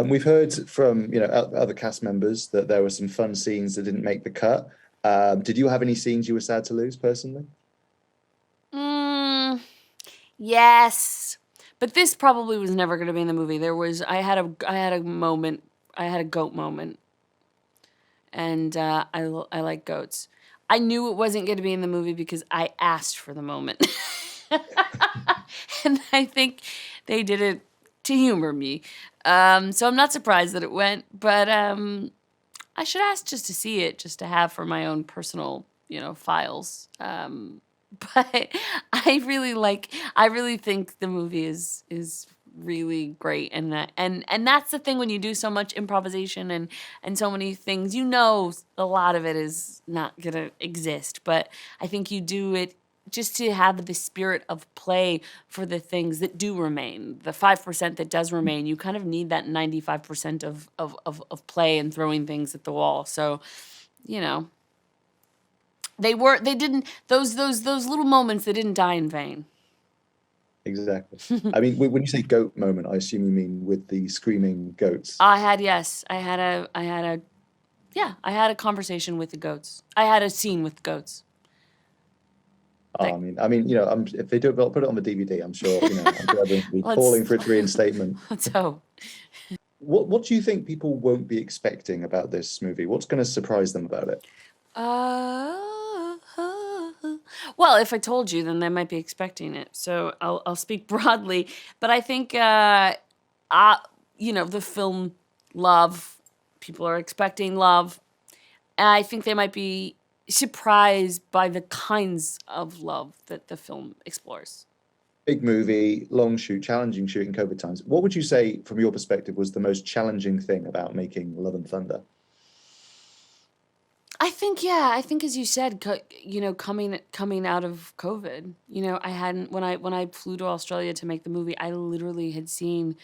We've heard from other cast members that there were some fun scenes that didn't make the cut. Did you have any scenes you were sad to lose personally? Mm, yes, but this probably was never going to be in the movie. I had a moment, I had a goat moment, and I like goats. I knew it wasn't going to be in the movie because I asked for the moment, and I think they did it to humor me. So I'm not surprised that it went, but I should ask just to see it, just to have for my own personal, files. But I really think the movie is really great, and that's the thing when you do so much improvisation and so many things, a lot of it is not gonna exist, but I think you do it just to have the spirit of play for the things that do remain. The 5% that does remain, you kind of need that 95% of play and throwing things at the wall. So, you know, they didn't, those little moments, they didn't die in vain. Exactly. I mean, when you say goat moment, I assume you mean with the screaming goats. Yes, yeah, I had a conversation with the goats. I had a scene with the goats. Oh, Like, if they do it, they'll put it on the DVD. I'm sure everyone will be let's, calling for its reinstatement. let's hope. What do you think people won't be expecting about this movie? What's going to surprise them about it? Uh, well, if I told you, then they might be expecting it. So I'll speak broadly, but I think the film Love, people are expecting love. And I think they might be surprised by the kinds of love that the film explores. Big movie, long shoot, challenging shoot in COVID times. What would you say, from your perspective, was the most challenging thing about making Love and Thunder? I think as you said, coming out of COVID, I hadn't when I flew to Australia to make the movie, I literally had seen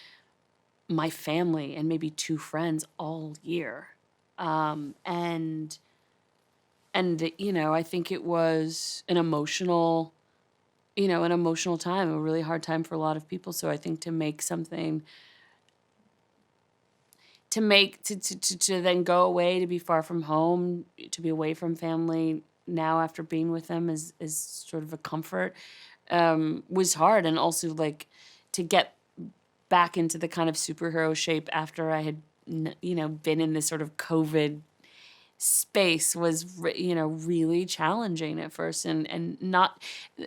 my family and maybe two friends all year, and I think it was an emotional time, a really hard time for a lot of people. So I think to make something to then go away, to be far from home, to be away from family now after being with them is sort of a comfort, was hard. And also, like, to get back into the kind of superhero shape after I had been in this sort of COVID space was really challenging at first, and not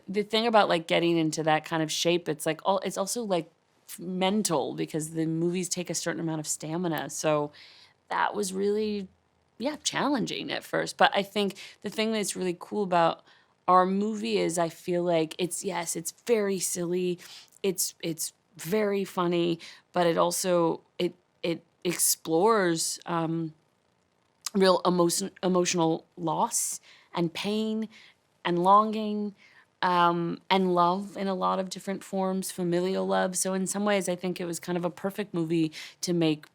the thing about like getting into that kind of shape. It's like all it's also like mental, because the movies take a certain amount of stamina. So that was really, yeah, challenging at first. But I think the thing that's really cool about our movie is I feel like it's very silly, it's very funny, but it explores real emotional loss and pain and longing, and love in a lot of different forms, familial love. So in some ways, I think it was kind of a perfect movie to make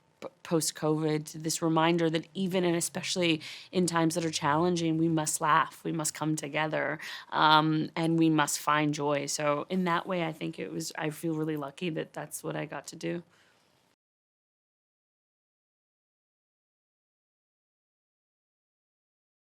post COVID. This reminder that even and especially in times that are challenging, we must laugh, we must come together, and we must find joy. So in that way, I think it was. I feel really lucky that that's what I got to do.